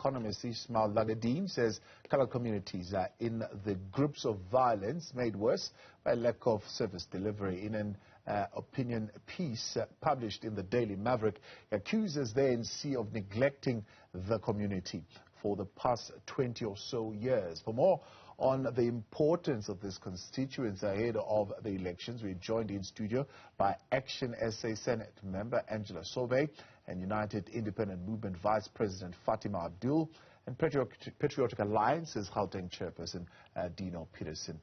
economist Ismail Lagadin says colored communities are in the groups of violence made worse by lack of service delivery. In an opinion piece published in the Daily Maverick, he accuses the ANC of neglecting the community for the past 20 or so years. For more on the importance of this constituency ahead of the elections, we're joined in studio by Action SA Senate member Angela Sobe and United Independent Movement Vice President Fatima Abdool and Patriotic Alliance's Gauteng Chairperson Dino Peterson.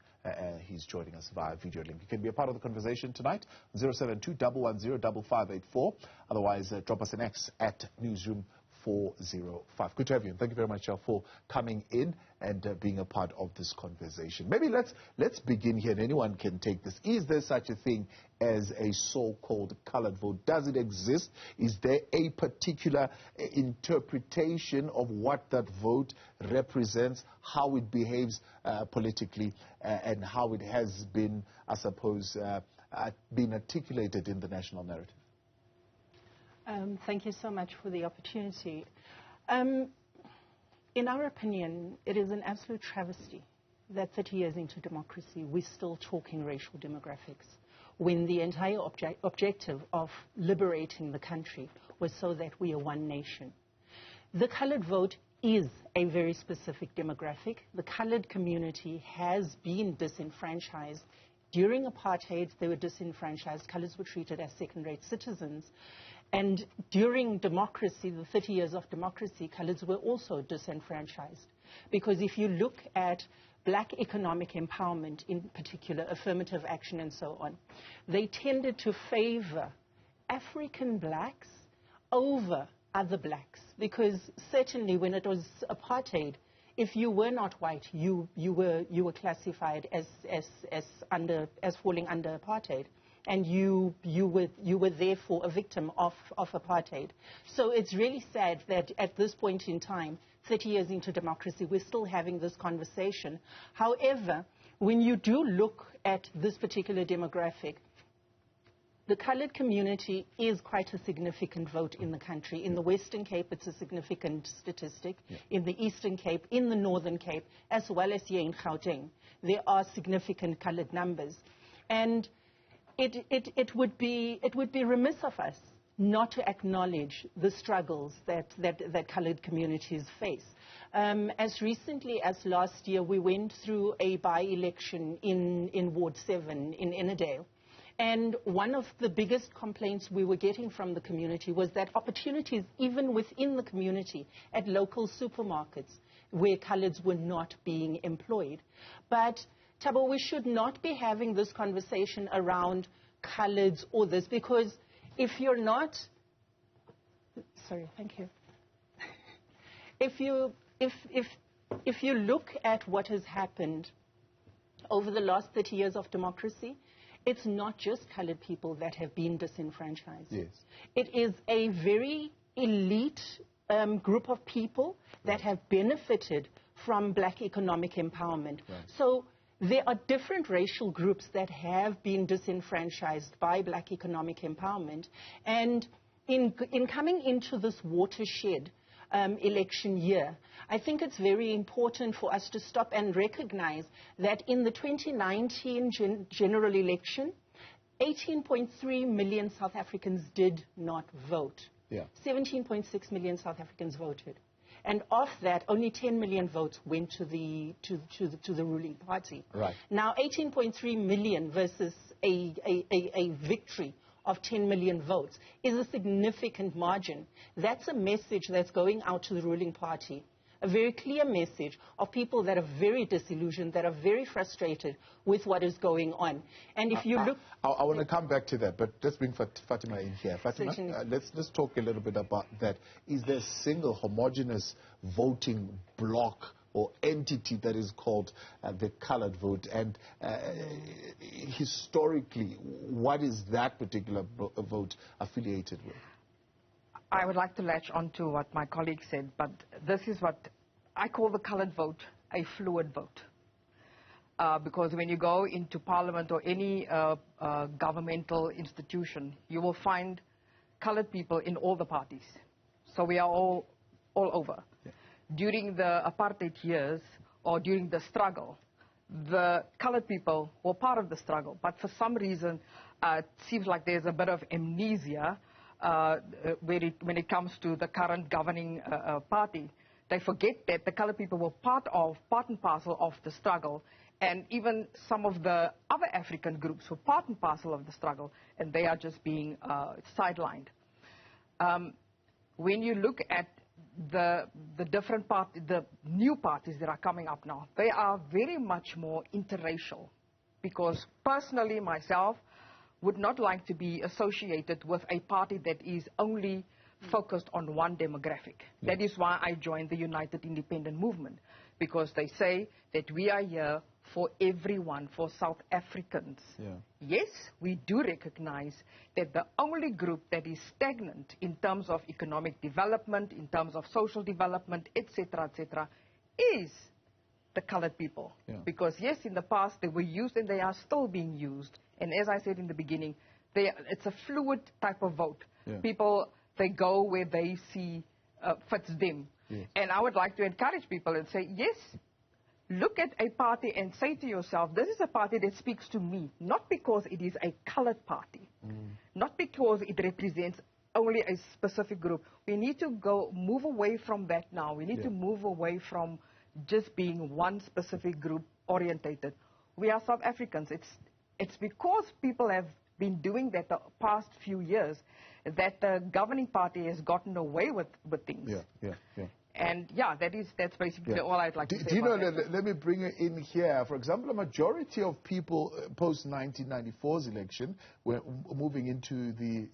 He's joining us via video link. You can be a part of the conversation tonight, 072-110-5584. Otherwise, drop us an X at Newzroom 405. Good to have you, and thank you very much for coming in and being a part of this conversation. Maybe let's begin here, and anyone can take this. Is there such a thing as a so-called colored vote? Does it exist? Is there a particular interpretation of what that vote represents, how it behaves politically, and how it has been, I suppose, been articulated in the national narrative? Thank you so much for the opportunity. In our opinion, it is an absolute travesty that 30 years into democracy, we're still talking racial demographics, when the entire objective of liberating the country was so that we are one nation. The colored vote is a very specific demographic. The colored community has been disenfranchised. During apartheid, they were disenfranchised. Colors were treated as second-rate citizens. And during democracy, the 30 years of democracy, colors were also disenfranchised. Because if you look at black economic empowerment, in particular affirmative action and so on, they tended to favor African blacks over other blacks. Because certainly when it was apartheid, if you were not white, you were classified as falling under apartheid. And you were therefore a victim of apartheid. So it's really sad that at this point in time, 30 years into democracy, we're still having this conversation. However, when you do look at this particular demographic, the colored community is quite a significant vote in the country. In the Western Cape, it's a significant statistic. Yeah. In the Eastern Cape, in the Northern Cape, as well as here in Gauteng, there are significant colored numbers. And it would be remiss of us not to acknowledge the struggles that colored communities face. As recently as last year, we went through a by-election in Ward 7 in Ennerdale. And one of the biggest complaints we were getting from the community was that opportunities, even within the community, at local supermarkets, where coloreds were not being employed. But Thabo, we should not be having this conversation around coloreds or this, because if you're not, sorry, thank you. If you look at what has happened over the last 30 years of democracy, it's not just colored people that have been disenfranchised. Yes. It is a very elite group of people that have benefited from black economic empowerment. Right. So there are different racial groups that have been disenfranchised by black economic empowerment. And in coming into this watershed election year, I think it's very important for us to stop and recognize that in the 2019 general election, 18.3 million South Africans did not vote. Yeah. 17.6 million South Africans voted. And of that, only 10 million votes went to the ruling party. Right. Now, 18.3 million versus a victory of 10 million votes is a significant margin. That's a message that's going out to the ruling party, a very clear message of people that are very disillusioned, that are very frustrated with what is going on. And if you look... I want to come back to that, but let's bring Fatima in here. Fatima, let's talk a little bit about that. Is there a single homogeneous voting bloc or entity that is called the colored vote? And historically, what is that particular vote affiliated with? I would like to latch on to what my colleague said, but this is what I call the colored vote a fluid vote. Because when you go into parliament or any governmental institution, you will find colored people in all the parties. So we are all over. Yeah. during the apartheid years or during the struggle, the colored people were part of the struggle. But for some reason, it seems like there's a bit of amnesia when it comes to the current governing party. They forget that the colored people were part and parcel of the struggle, and even some of the other African groups were part and parcel of the struggle, and they are just being sidelined. When you look at the different parties, the new parties that are coming up now, they are very much more interracial, because personally myself would not like to be associated with a party that is only focused on one demographic. Yeah. That is why I joined the United Independent Movement, because they say that we are here for everyone, for South Africans. Yeah. Yes, we do recognize that the only group that is stagnant in terms of economic development, in terms of social development, etc., is the colored people. Yeah. Because yes, in the past they were used and they are still being used. And as I said in the beginning, it's a fluid type of vote. Yeah. People, they go where they see fits them. Yes. And I would like to encourage people and say, yes, look at a party and say to yourself, this is a party that speaks to me, not because it is a colored party, not because it represents only a specific group. We need to move away from that now. We need to move away from just being one specific group orientated. We are South Africans. It's because people have been doing that the past few years that the governing party has gotten away with things. And yeah, that's basically all I'd like to say. Do you know, let me bring it in here. For example, a majority of people post-1994's election, moving into the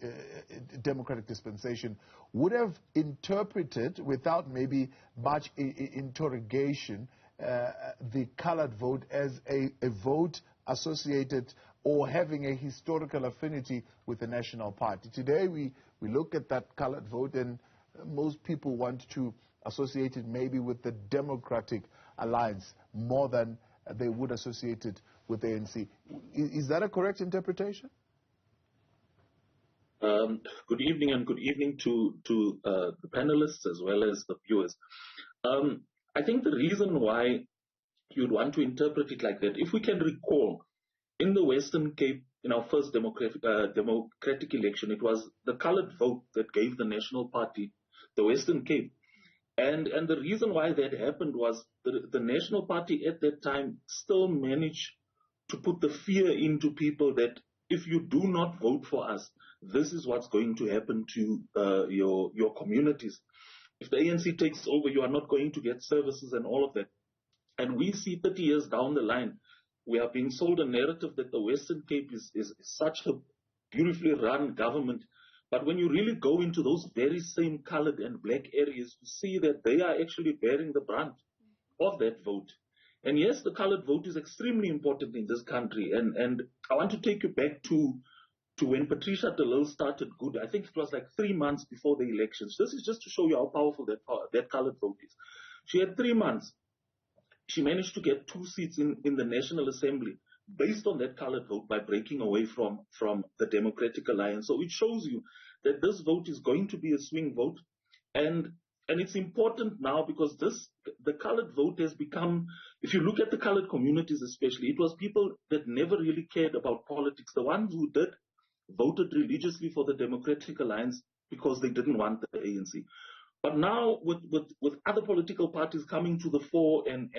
democratic dispensation, would have interpreted, without maybe much interrogation, the colored vote as a vote associated or having a historical affinity with the National Party. Today, we look at that colored vote, and most people want to associate it maybe with the Democratic Alliance more than they would associate it with the ANC. Is that a correct interpretation? Good evening, and good evening to the panelists as well as the viewers. I think the reason why you'd want to interpret it like that, if we can recall, in the Western Cape, in our first democratic election, it was the colored vote that gave the National Party the Western Cape. And the reason why that happened was the National Party at that time still managed to put the fear into people that if you do not vote for us, this is what's going to happen to your communities. If the ANC takes over, you are not going to get services and all of that. And we see 30 years down the line, we are being sold a narrative that the Western Cape is such a beautifully run government. But when you really go into those very same colored and black areas, you see that they are actually bearing the brunt of that vote. And yes, the colored vote is extremely important in this country. And I want to take you back to when Patricia de Lille started good. I think it was like 3 months before the elections. This is just to show you how powerful that colored vote is. She had 3 months. She managed to get 2 seats in the National Assembly based on that colored vote by breaking away from the Democratic Alliance. So it shows you that this vote is going to be a swing vote. And it's important now because the colored vote has become, if you look at the colored communities especially, it was people that never really cared about politics. The ones who did voted religiously for the Democratic Alliance because they didn't want the ANC. But now with other political parties coming to the fore and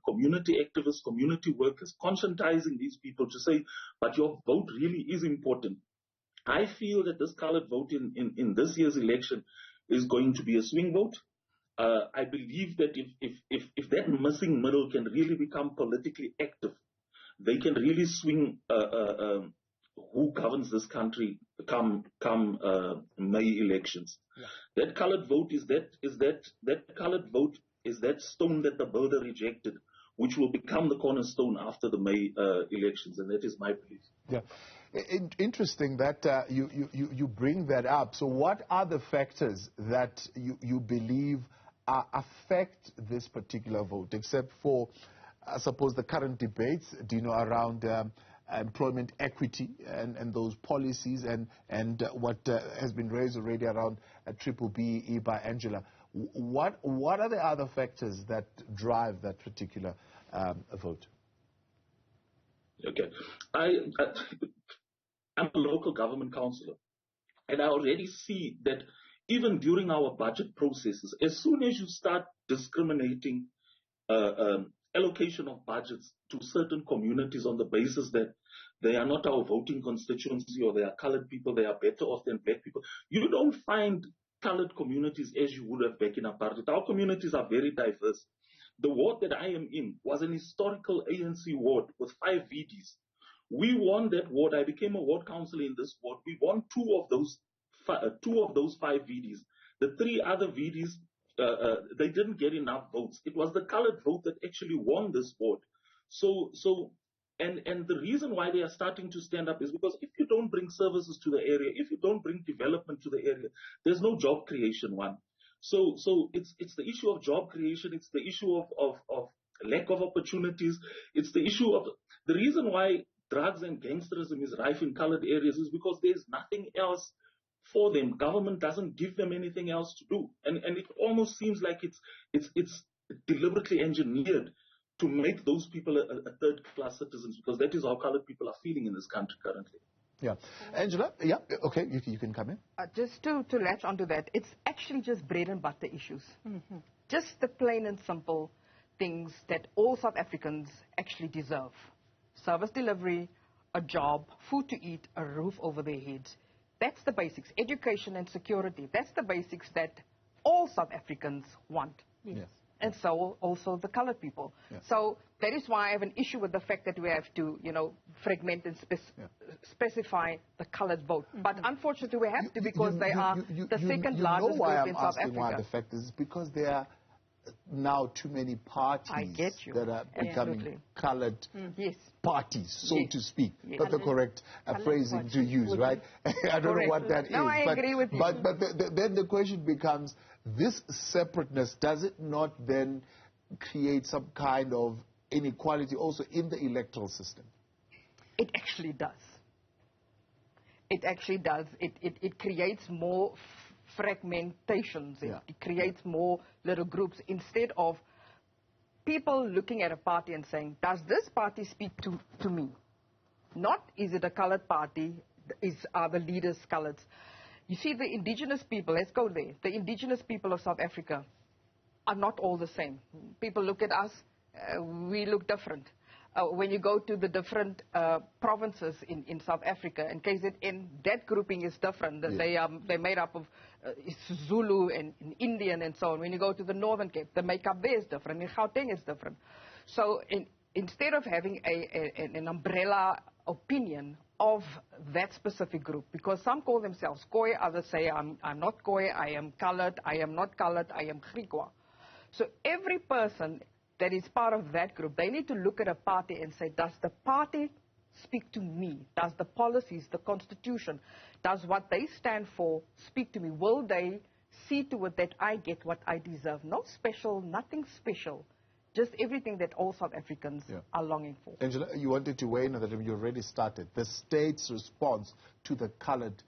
community activists, community workers, conscientizing these people to say, but your vote really is important. I feel that this colored vote in this year's election is going to be a swing vote. I believe that if that missing middle can really become politically active, they can really swing who governs this country come May elections. Yeah. That colored vote is that colored vote is that stone that the builder rejected, which will become the cornerstone after the May elections, and that is my belief. Yeah, interesting that you bring that up. So, what are the factors that you believe affect this particular vote, except for, I suppose, the current debates, around employment equity and those policies and what has been raised already around Triple BEE by Angela. What are the other factors that drive that particular vote? Okay. I'm a local government councillor, and I already see that even during our budget processes, as soon as you start discriminating allocation of budgets to certain communities on the basis that they are not our voting constituency or they are colored people, they are better off than black people, you don't find colored communities as you would have back in apartheid. Our communities are very diverse. The ward that I am in was an historical ANC ward with 5 VDs. We won that ward. I became a ward councillor in this ward. We won two of those 5 VDs. The 3 other VDs, they didn't get enough votes. It was the colored vote that actually won this ward. And the reason why they are starting to stand up is because if you don't bring services to the area, if you don't bring development to the area, there's no job creation, one. So it's the issue of job creation. It's the issue of lack of opportunities. It's the issue of the reason why drugs and gangsterism is rife in colored areas is because there's nothing else for them. Government doesn't give them anything else to do, and it almost seems like it's deliberately engineered to make those people a third-class citizens, because that is how colored people are feeling in this country currently. Yeah. Angela, yeah, okay, you can come in. Just to latch onto that, it's actually just bread and butter issues. Mm-hmm. Just the plain and simple things that all South Africans actually deserve. Service delivery, a job, food to eat, a roof over their heads. That's the basics. Education and security. That's the basics that all South Africans want. Yes. And so also the colored people. Yeah. So that is why I have an issue with the fact that we have to, fragment and specify the colored vote. Mm-hmm. But unfortunately we have to, because they are the second largest group in South Africa. Why the fact is because there are now too many parties that are becoming colored parties, so to speak. Yes. That's the correct phrasing to use, right? I don't know what that is. No, I agree with you. But then the question becomes, this separateness, does it not then create some kind of inequality also in the electoral system? It actually does. It actually does. It creates more fragmentations. It creates more little groups, instead of people looking at a party and saying, does this party speak to me? Not, is it a colored party? Are the leaders colored? You see, the indigenous people, let's go there. The indigenous people of South Africa are not all the same. People look at us, we look different. When you go to the different provinces in South Africa, in KZN, that grouping is different. Yeah. They're made up of Zulu and Indian and so on. When you go to the Northern Cape, the makeup there is different. In Gauteng is different. So instead of having an umbrella opinion of that specific group, because some call themselves Khoi, others say I'm not Khoi, I am colored, I am not colored, I am Griqua. So every person that is part of that group, they need to look at a party and say, does the party speak to me? Does the policies, the constitution, does what they stand for speak to me? Will they see to it that I get what I deserve? No special, nothing special. Just everything that all South Africans are longing for. Angela, you wanted to weigh in on that. You already started. The state's response to the colored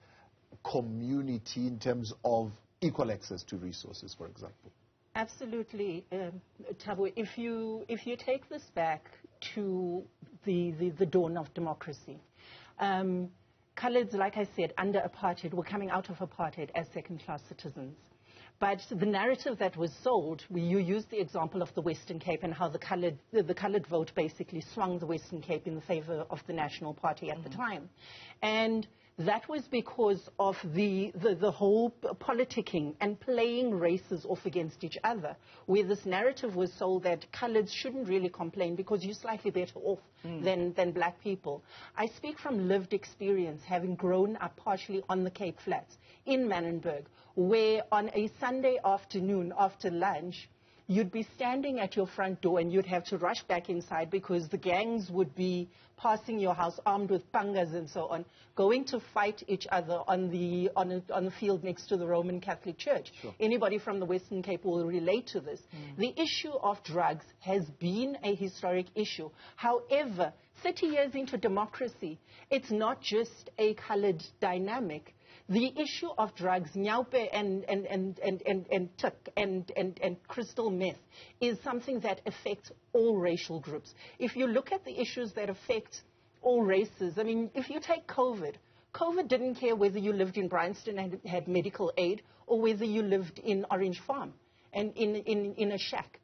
community in terms of equal access to resources, for example. Absolutely, Thabo. If you take this back to the dawn of democracy, coloreds, like I said, under apartheid, were coming out of apartheid as second-class citizens. But the narrative that was sold, you used the example of the Western Cape and how the colored vote basically swung the Western Cape in the favor of the National Party at the time. And that was because of the whole politicking and playing races off against each other, where this narrative was sold that coloreds shouldn't really complain because you're slightly better off than black people. I speak from lived experience, having grown up partially on the Cape Flats in Manenberg, where on a Sunday afternoon after lunch, you'd be standing at your front door and you'd have to rush back inside because the gangs would be passing your house armed with pangas and so on, going to fight each other on the field next to the Roman Catholic Church. Sure. Anybody from the Western Cape will relate to this. The issue of drugs has been a historic issue. However, 30 years into democracy, it's not just a colored dynamic. The issue of drugs, nyaupe and tik and crystal meth is something that affects all racial groups. If you look at the issues that affect all races, I mean, if you take COVID didn't care whether you lived in Bryanston and had medical aid or whether you lived in Orange Farm and in a shack.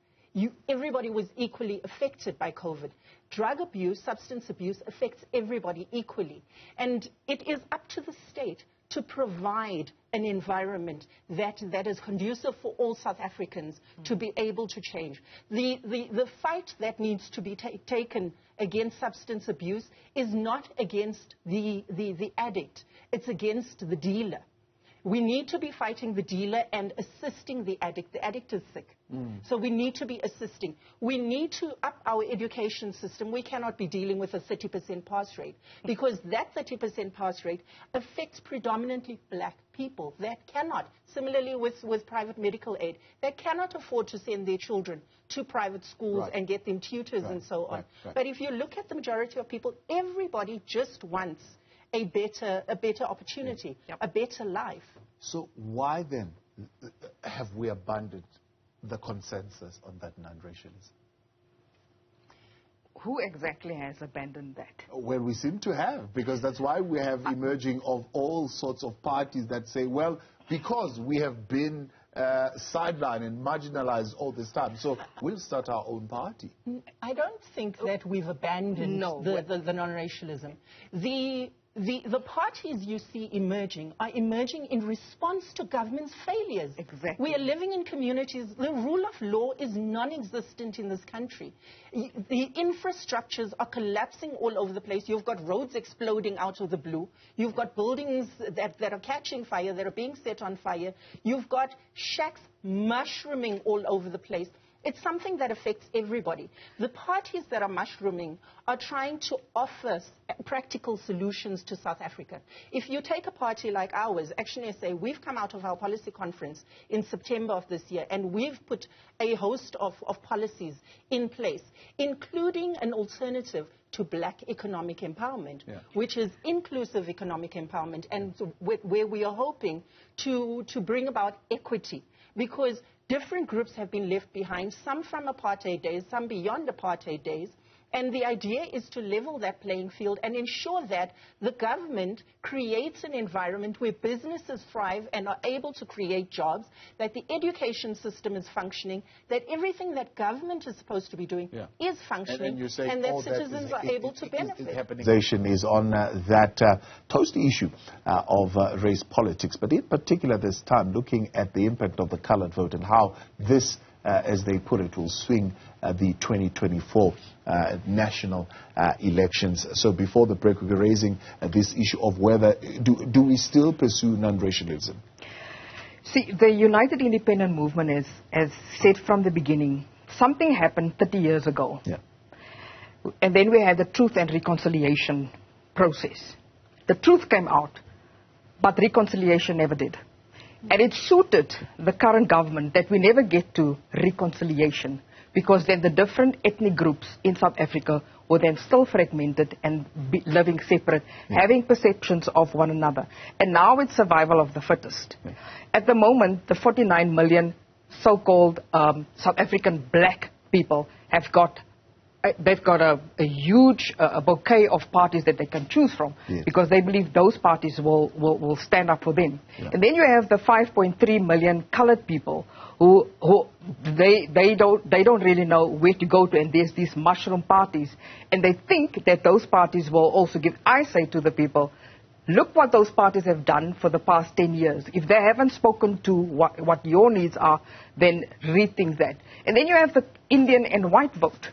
Everybody was equally affected by COVID. Drug abuse, substance abuse affects everybody equally. And it is up to the state to provide an environment that is conducive for all South Africans to be able to change. The fight that needs to be taken against substance abuse is not against the addict. It's against the dealer. We need to be fighting the dealer and assisting the addict. The addict is sick. So we need to be assisting. We need to up our education system. We cannot be dealing with a 30% pass rate because that 30% pass rate affects predominantly black people that cannot, similarly with private medical aid, that cannot afford to send their children to private schools and get them tutors and so on. But if you look at the majority of people, everybody just wants a better opportunity, a better life. So why then have we abandoned the consensus on that non-racialism? Who exactly has abandoned that? Well, we seem to have, because that's why we have emerging of all sorts of parties that say, well, because we have been sidelined and marginalized all this time, so we'll start our own party. I don't think that we've abandoned the non-racialism. The parties you see emerging are emerging in response to government's failures. Exactly. We are living in communities. The rule of law is non-existent in this country. The infrastructures are collapsing all over the place. You've got roads exploding out of the blue. You've got buildings that are catching fire, that are being set on fire. You've got shacks mushrooming all over the place. It's something that affects everybody. The parties that are mushrooming are trying to offer practical solutions to South Africa. If you take a party like ours, Action SA, we've come out of our policy conference in September of this year, and we've put a host of policies in place, including an alternative to black economic empowerment, which is inclusive economic empowerment, and where we are hoping to bring about equity, because different groups have been left behind, some from apartheid days, some beyond apartheid days. And the idea is to level that playing field and ensure that the government creates an environment where businesses thrive and are able to create jobs, that the education system is functioning, that everything that government is supposed to be doing is functioning, and that citizens are able to benefit. Is on that toasty issue of race politics, but in particular this time looking at the impact of the colored vote and how this, as they put it, will swing the 2024 national elections. So before the break, we were raising this issue of whether, do we still pursue non-racialism? See, the United Independent Movement has said from the beginning, something happened 30 years ago. And then we had the Truth and Reconciliation process. The truth came out, but reconciliation never did. And it suited the current government that we never get to reconciliation, because then the different ethnic groups in South Africa were then still fragmented and living separate, having perceptions of one another. And now it's survival of the fittest. At the moment, the 49 million so-called South African black people have got a huge bouquet of parties that they can choose from, because they believe those parties will stand up for them. And then you have the 5.3 million colored people who they don't really know where to go to, and there's these mushroom parties, and they think that those parties will also give. I say to the people, look what those parties have done for the past 10 years. If they haven't spoken to what your needs are, then rethink that. And then you have the Indian and white vote.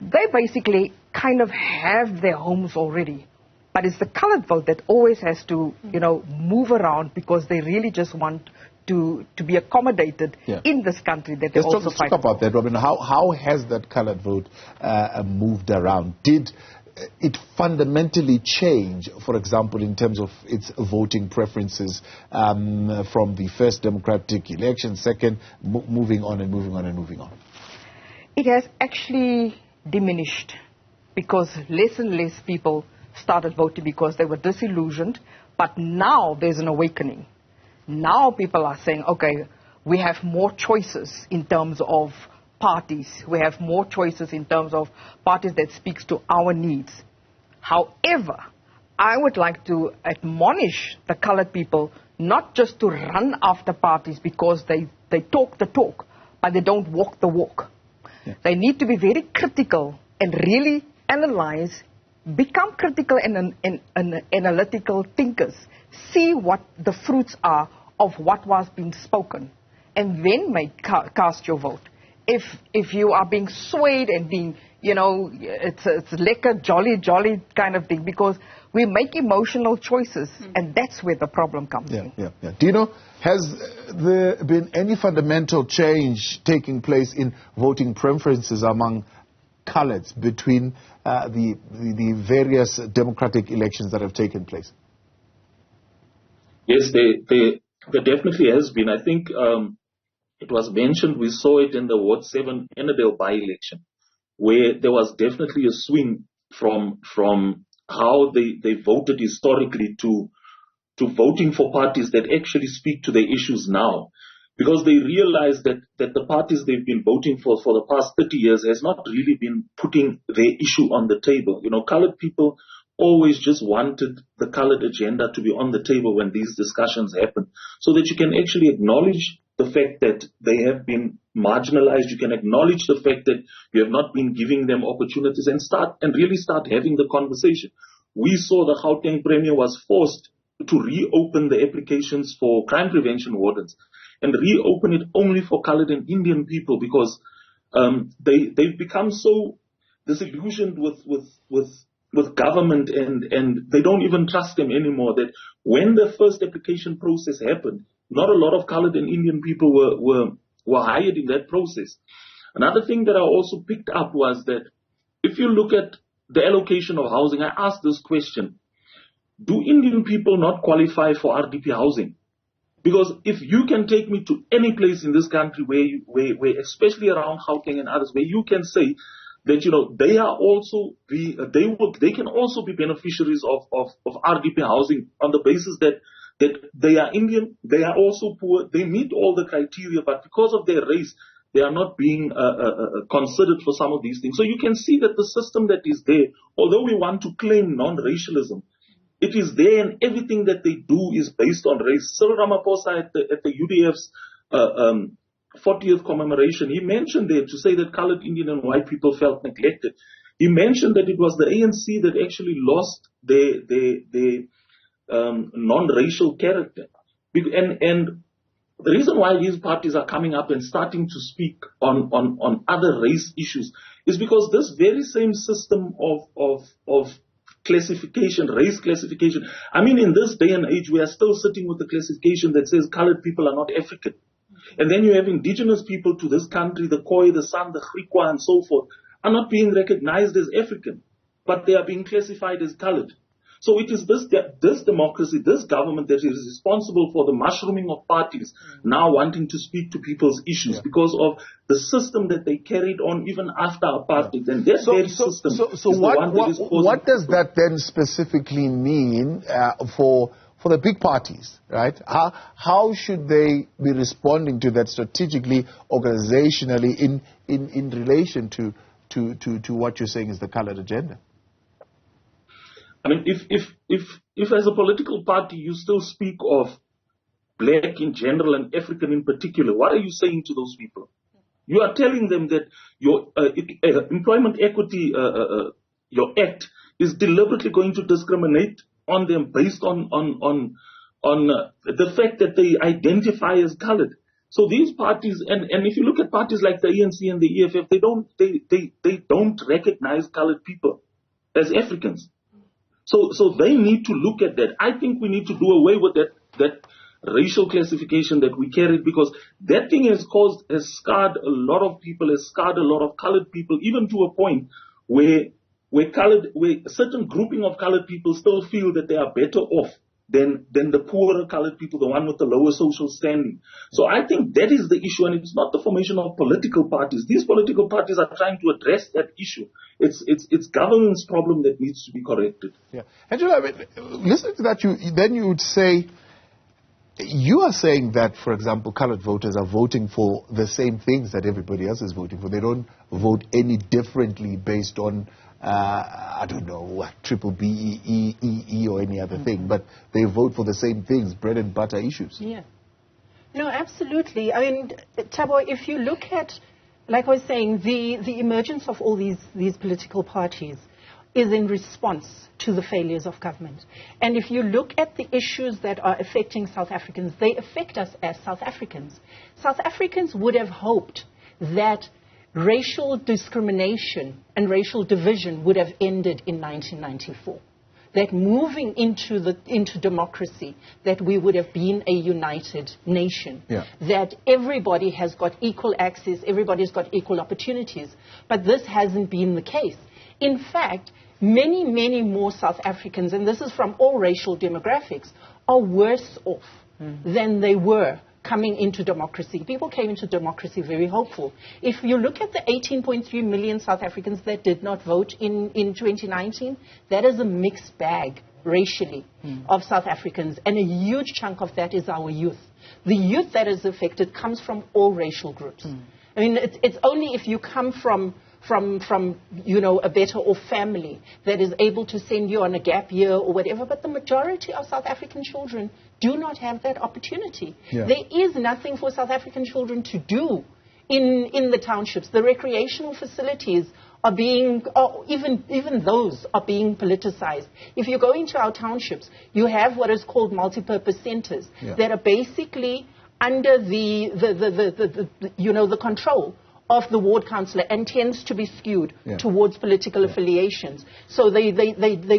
They basically kind of have their homes already. But it's the colored vote that always has to, move around, because they really just want to be accommodated in this country that they also fight for. Let's talk about that, Robin. How has that colored vote moved around? Did it fundamentally change, for example, in terms of its voting preferences from the first democratic election, second, moving on and moving on and moving on? It has actually diminished, because less and less people started voting because they were disillusioned But now there's an awakening. Now people are saying, okay, we have more choices in terms of parties. We have more choices in terms of parties that speaks to our needs. However, I would like to admonish the colored people not just to run after parties because they talk the talk, but they don't walk the walk. Yeah. They need to be very critical and really analyze, become critical and analytical thinkers, see what the fruits are of what was being spoken, and then cast your vote. If you are being swayed and being, it's lekker, jolly kind of thing, because we make emotional choices, and that's where the problem comes in. Yeah. Do you know, has there been any fundamental change taking place in voting preferences among coloreds between the various democratic elections that have taken place? Yes, there definitely has been. I think it was mentioned, we saw it in the Ward 7 Ennerdale by-election, where there was definitely a swing from how they voted historically to voting for parties that actually speak to their issues now. Because they realized that the parties they've been voting for the past 30 years has not really been putting their issue on the table. Colored people always just wanted the colored agenda to be on the table when these discussions happen, so that you can actually acknowledge the fact that they have been marginalized. You can acknowledge the fact that you have not been giving them opportunities and really start having the conversation. We saw the Gauteng Premier was forced to reopen the applications for crime prevention wardens and reopen it only for colored and Indian people, because they've become so disillusioned with government and they don't even trust them anymore, that when the first application process happened, not a lot of colored and Indian people were hired in that process. Another thing that I also picked up was that if you look at the allocation of housing, I asked this question: do Indian people not qualify for RDP housing? Because if you can take me to any place in this country where especially around Gauteng and others, where you can say that they are also they can also be beneficiaries of RDP housing on the basis that they are Indian, they are also poor, they meet all the criteria, but because of their race, they are not being considered for some of these things. So you can see that the system that is there, although we want to claim non-racialism, it is there, and everything that they do is based on race. Cyril Ramaphosa at the UDF's 40th commemoration, he mentioned there to say that colored, Indian and white people felt neglected. He mentioned that it was the ANC that actually lost their non-racial character. And the reason why these parties are coming up and starting to speak on other race issues is because this very same system of classification, race classification. I mean, in this day and age, we are still sitting with the classification that says colored people are not African. And then you have indigenous people to this country, the Khoi, the San, the Griqua, and so forth, are not being recognized as African, but they are being classified as colored. So it is this democracy, this government that is responsible for the mushrooming of parties now wanting to speak to people's issues because of the system that they carried on even after apartheid. And that very system what does that then specifically mean for the big parties, right? How should they be responding to that strategically, organizationally, in relation to what you're saying is the colored agenda? I mean, if as a political party you still speak of black in general and African in particular, what are you saying to those people? You are telling them that your employment equity, your act, is deliberately going to discriminate on them based on the fact that they identify as colored. So these parties, and if you look at parties like the ANC and the EFF, they don't recognize colored people as Africans. So they need to look at that. I think we need to do away with that racial classification that we carried, because that thing has scarred a lot of people, has scarred a lot of colored people, even to a point where a certain grouping of colored people still feel that they are better off than the poorer colored people, the one with the lower social standing. So I think that is the issue, and it's not the formation of political parties. These political parties are trying to address that issue. It's government's problem that needs to be corrected. Yeah. Angela, I mean, listening to that, you would say, you are saying that, for example, colored voters are voting for the same things that everybody else is voting for. They don't vote any differently based on, I don't know, what, triple B, E, or any other thing, but they vote for the same things, bread and butter issues. Yeah. No, absolutely. I mean, Thabo, if you look at, like I was saying, the emergence of all these political parties is in response to the failures of government. And if you look at the issues that are affecting South Africans, they affect us as South Africans. South Africans would have hoped that racial discrimination and racial division would have ended in 1994. That moving into democracy, that we would have been a united nation. Yeah. That everybody has got equal access, everybody's got equal opportunities. But this hasn't been the case. In fact, many, many more South Africans, and this is from all racial demographics, are worse off than they were coming into democracy. People came into democracy very hopeful. If you look at the 18.3 million South Africans that did not vote in 2019, that is a mixed bag racially of South Africans, and a huge chunk of that is our youth. The youth that is affected comes from all racial groups. I mean, it's only if you come from a better off family that is able to send you on a gap year or whatever, but the majority of South African children do not have that opportunity. Yeah. There is nothing for South African children to do in the townships. The recreational facilities are being, even those are being politicized. If you go into our townships, you have what is called multipurpose centers that are basically under the control of the ward councillor and tends to be skewed towards political affiliations. So they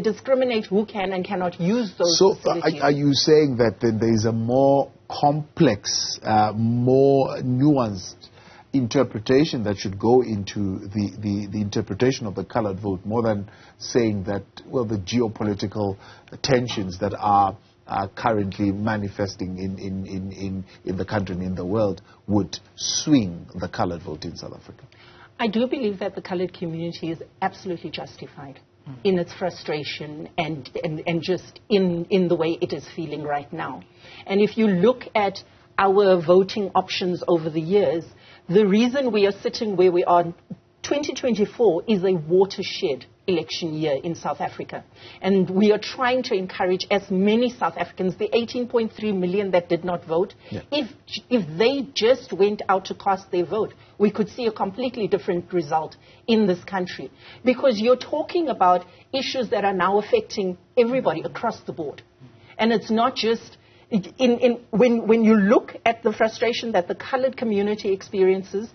discriminate who can and cannot use those facilities. Are you saying that then there is a more complex, more nuanced interpretation that should go into the interpretation of the colored vote, more than saying that, well, the geopolitical tensions that are currently manifesting in the country and in the world would swing the colored vote in South Africa? I do believe that the colored community is absolutely justified in its frustration and just in the way it is feeling right now. And if you look at our voting options over the years, the reason we are sitting where we are, 2024 is a watershed election year in South Africa. And we are trying to encourage as many South Africans, the 18.3 million that did not vote, if they just went out to cast their vote, we could see a completely different result in this country. Because you're talking about issues that are now affecting everybody across the board. And it's not just when you look at the frustration that the colored community experiences,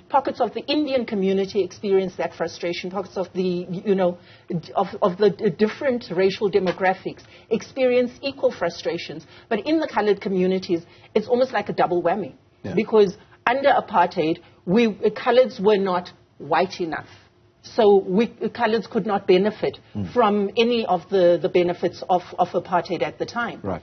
pockets of the Indian community experience that frustration, pockets of the, of the different racial demographics experience equal frustrations. But in the colored communities, it's almost like a double whammy. Because under apartheid, coloreds were not white enough. So coloreds could not benefit from any of the benefits of apartheid at the time. Right.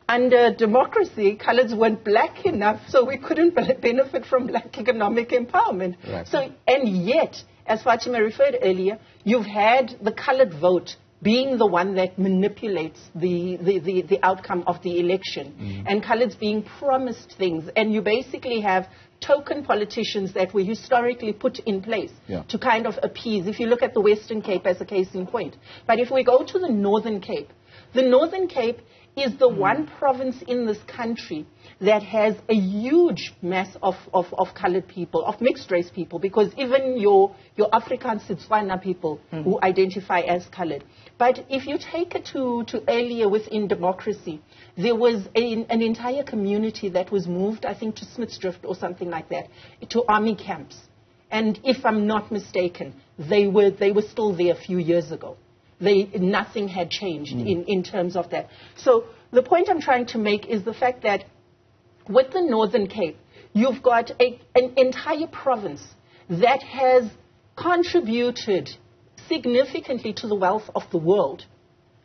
Under democracy, coloreds weren't black enough, so we couldn't benefit from black economic empowerment. Right. So, and yet, as Fatima referred earlier, you've had the colored vote being the one that manipulates the outcome of the election, and coloreds being promised things, and you basically have token politicians that were historically put in place to kind of appease. If you look at the Western Cape as a case in point. But if we go to the Northern Cape is the one province in this country that has a huge mass of colored people, of mixed race people, because even your Afrikaans Setswana people who identify as colored. But if you take it to earlier within democracy, there was an entire community that was moved, I think, to Smithsdrift or something like that, to army camps. And if I'm not mistaken, they were still there a few years ago. Nothing had changed in terms of that. So the point I'm trying to make is the fact that with the Northern Cape, you've got an entire province that has contributed significantly to the wealth of the world.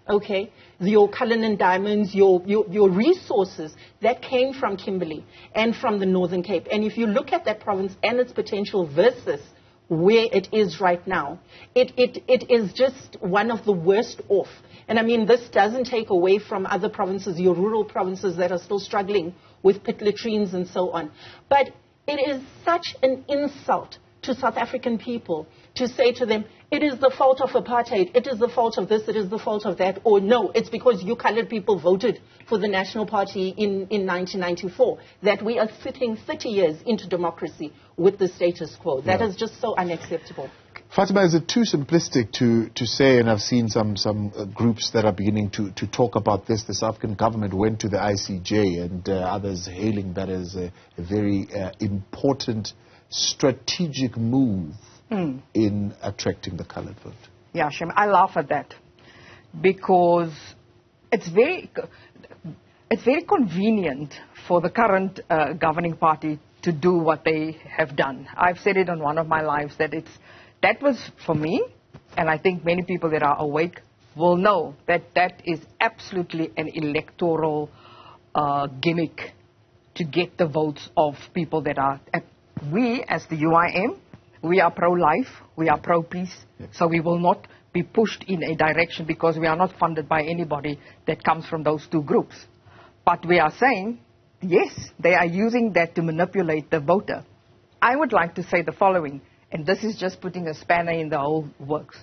okay, your Cullinan diamonds, your resources that came from Kimberley and from the Northern Cape. And if you look at that province and its potential versus where it is right now, it is just one of the worst off. And I mean, this doesn't take away from other provinces, your rural provinces that are still struggling with pit latrines and so on. But it is such an insult to South African people to say to them, it is the fault of apartheid, it is the fault of this, it is the fault of that, or no, it's because you colored people voted for the National Party in 1994 that we are sitting 30 years into democracy with the status quo. That is just so unacceptable. Fatima, is it too simplistic to say, and I've seen some groups that are beginning to talk about this, the South African government went to the ICJ and others hailing that as a very important strategic move in attracting the colored vote? Yeah, Shem, I laugh at that because it's very convenient for the current governing party to do what they have done. I've said it on one of my lives that that was for me, and I think many people that are awake will know that is absolutely an electoral gimmick to get the votes of people that are. We, as the UIM, we are pro-life, we are pro-peace, so we will not be pushed in a direction because we are not funded by anybody that comes from those two groups. But we are saying, yes, they are using that to manipulate the voter. I would like to say the following, and this is just putting a spanner in the whole works.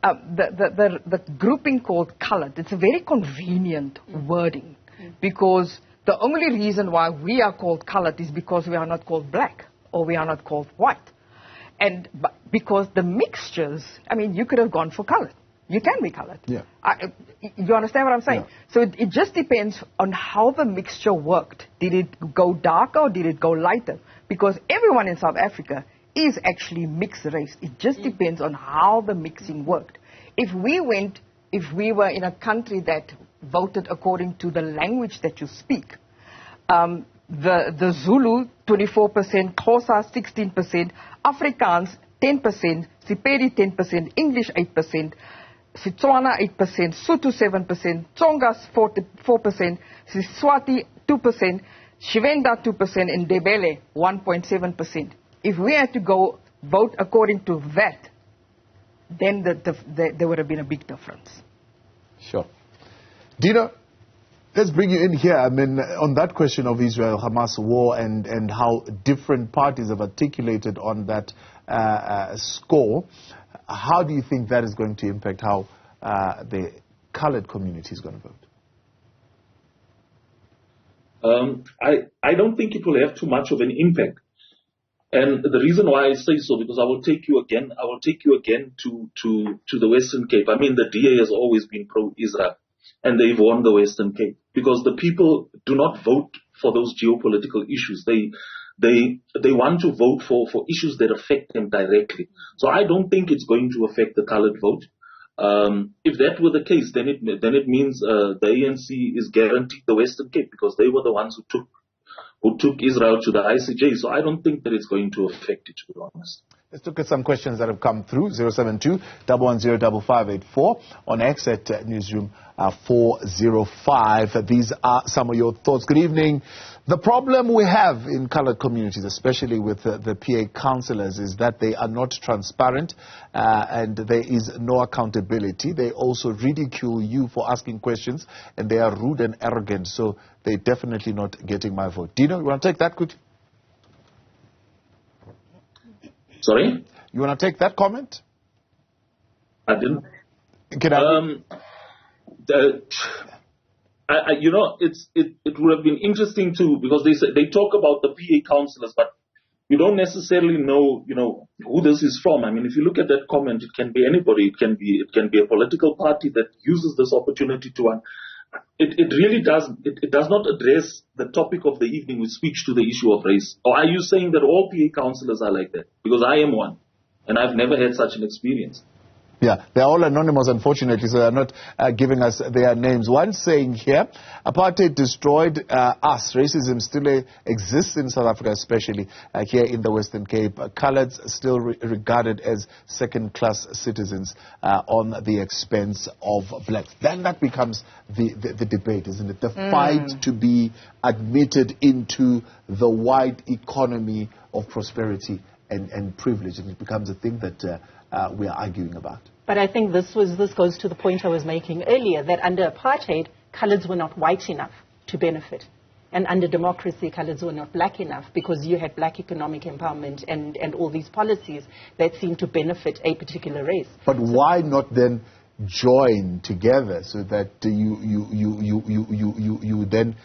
The grouping called colored, it's a very convenient wording because the only reason why we are called colored is because we are not called black or we are not called white. And because the mixtures, I mean, you could have gone for colored. You can be colored. Yeah. You understand what I'm saying? Yeah. So it just depends on how the mixture worked. Did it go darker or did it go lighter? Because everyone in South Africa is actually mixed race. It just depends on how the mixing worked. If we were in a country that voted according to the language that you speak, the Zulu 24%, Xhosa 16%, Afrikaans 10%, Sepedi 10%, English 8%, Setswana 8%, Sotho 7%, Tsonga 4%, Siswati 2%, Shivenda 2%, and Ndebele 1.7%. If we had to go vote according to that, then there would have been a big difference. Sure. Dina, let's bring you in here. I mean, on that question of Israel-Hamas war and how different parties have articulated on that score, how do you think that is going to impact how the colored community is going to vote? I don't think it will have too much of an impact. And the reason why I say so, because I will take you again to the Western Cape. I mean, the DA has always been pro-Israel, and they've won the Western Cape because the people do not vote for those geopolitical issues. They want to vote for issues that affect them directly. So I don't think it's going to affect the colored vote. If that were the case, then it means the ANC is guaranteed the Western Cape because they were the ones who took Israel to the ICJ. So I don't think that it's going to affect it, to be honest. Let's look at some questions that have come through. 072-110-5584 on X at Newzroom 405. These are some of your thoughts. Good evening. The problem we have in colored communities, especially with the PA councillors, is that they are not transparent and there is no accountability. They also ridicule you for asking questions and they are rude and arrogant. So they're definitely not getting my vote. Dino, you want to take that quickly? Sorry? You want to take that comment? I didn't. Can I? It would have been interesting too, because they talk about the PA councillors, but you don't necessarily know, who this is from. I mean, if you look at that comment, it can be anybody. It can be a political party that uses this opportunity to. It really does. It does not address the topic of the evening, which speaks to the issue of race. Or are you saying that all PA councillors are like that? Because I am one, and I've never had such an experience. Yeah, they're all anonymous, unfortunately, so they're not giving us their names. One saying here, apartheid destroyed us. Racism still exists in South Africa, especially here in the Western Cape. Coloureds still regarded as second-class citizens on the expense of blacks. Then that becomes the debate, isn't it? The fight to be admitted into the wide economy of prosperity and privilege, and it becomes a thing that we are arguing about. But I think this goes to the point I was making earlier, that under apartheid, coloureds were not white enough to benefit. And under democracy, coloureds were not black enough, because you had black economic empowerment and all these policies that seemed to benefit a particular race. But why not then join together so that you then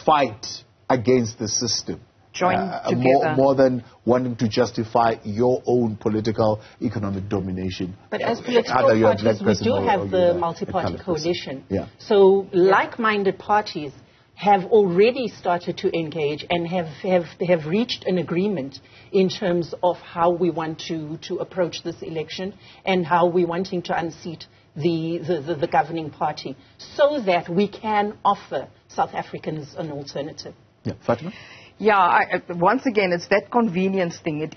fight against the system? Join together. More than wanting to justify your own political, economic domination. But as political parties, we do have the multi-party coalition. Yeah. So like-minded parties have already started to engage and have reached an agreement in terms of how we want to approach this election and how we're wanting to unseat the governing party, so that we can offer South Africans an alternative. Yeah, Fatima? Yeah, once again, it's that convenience thing.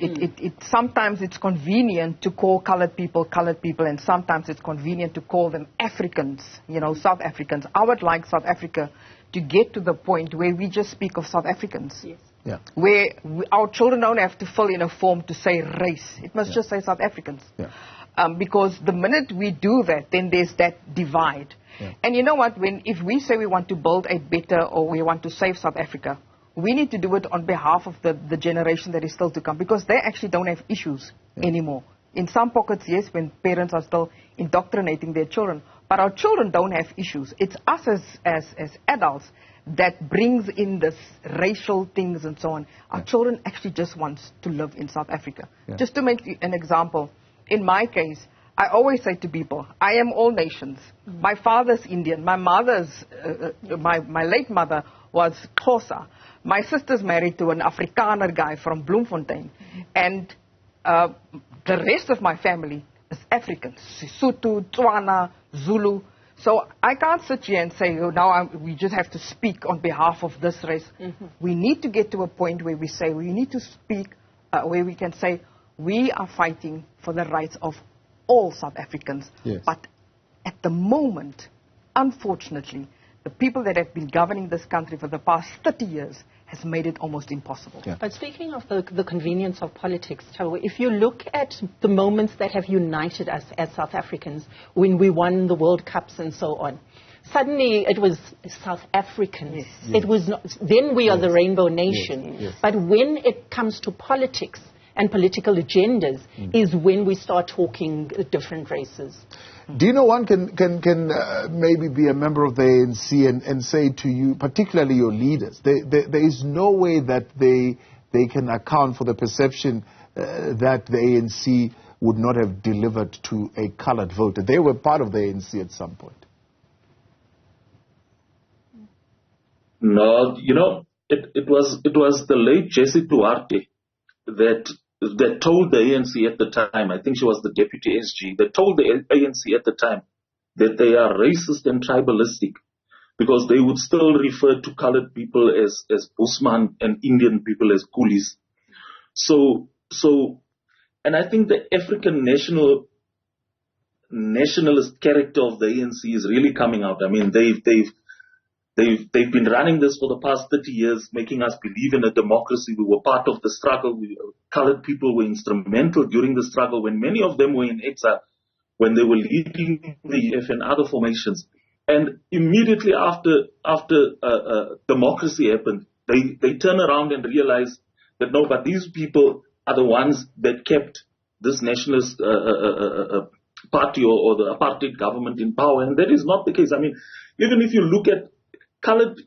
Sometimes it's convenient to call colored people, and sometimes it's convenient to call them Africans, South Africans. I would like South Africa to get to the point where we just speak of South Africans. Yes. Yeah. Where our children don't have to fill in a form to say race. It must just say South Africans. Yeah. Because the minute we do that, then there's that divide. Yeah. And you know what? If we say we want to build a better, or we want to save South Africa, we need to do it on behalf of the generation that is still to come, because they actually don't have issues anymore. In some pockets, yes, when parents are still indoctrinating their children, but our children don't have issues. It's us as adults that brings in this racial things and so on. Our children actually just want to live in South Africa. Yeah. Just to make an example, in my case, I always say to people, I am all nations. My father's Indian. My mother's, my late mother was Xhosa. My sister's married to an Afrikaner guy from Bloemfontein. And the rest of my family is Africans. Sotho, Tswana, Zulu. So I can't sit here and say, we just have to speak on behalf of this race. We need to get to a point where we say, we need to speak, where we can say, we are fighting for the rights of all South Africans. Yes. But at the moment, unfortunately, the people that have been governing this country for the past 30 years has made it almost impossible. Yeah. But speaking of the convenience of politics, Tawo, if you look at the moments that have united us as South Africans, when we won the World Cups and so on, suddenly it was South Africans. Yes. It was not, then we are the Rainbow Nation. Yes. But when it comes to politics and political agendas is when we start talking different races. Do you know one can maybe be a member of the ANC and say to you, particularly your leaders, there is no way that they can account for the perception that the ANC would not have delivered to a colored voter? They were part of the ANC at some point. No, it was the late Jessie Duarte that told the ANC at the time, I think she was the deputy SG, that told the ANC at the time that they are racist and tribalistic, because they would still refer to colored people as Busman and Indian people as coolies. So, and I think the African nationalist character of the ANC is really coming out. I mean, They've been running this for the past 30 years, making us believe in a democracy. We were part of the struggle. Colored people were instrumental during the struggle when many of them were in exile, when they were leading the EF and other formations. And immediately after democracy happened, they turn around and realize that no, but these people are the ones that kept this nationalist party or the apartheid government in power. And that is not the case. I mean, even if you look at colored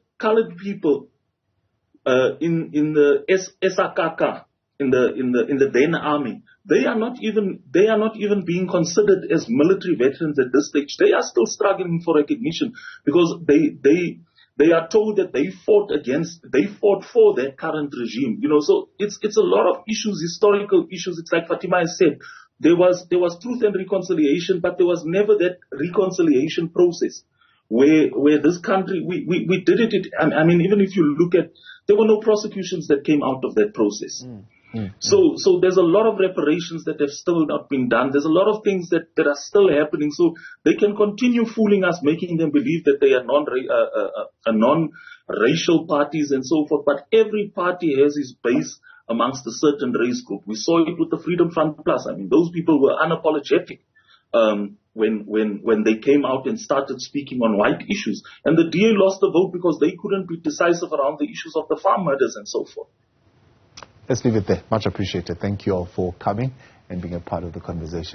people in the SAKK, in the then army, they are not even being considered as military veterans at this stage. They are still struggling for recognition because they are told that they fought for their current regime. So it's a lot of issues, historical issues. It's like Fatima has said, there was truth and reconciliation, but there was never that reconciliation process where this country, we did it. I mean, even if you look at, there were no prosecutions that came out of that process. So there's a lot of reparations that have still not been done. There's a lot of things that are still happening. So they can continue fooling us, making them believe that they are non-racial parties and so forth. But every party has its base amongst a certain race group. We saw it with the Freedom Front Plus. I mean, those people were unapologetic when they came out and started speaking on white issues. And the DA lost the vote because they couldn't be decisive around the issues of the farm murders and so forth. Let's leave it there. Much appreciated. Thank you all for coming and being a part of the conversation.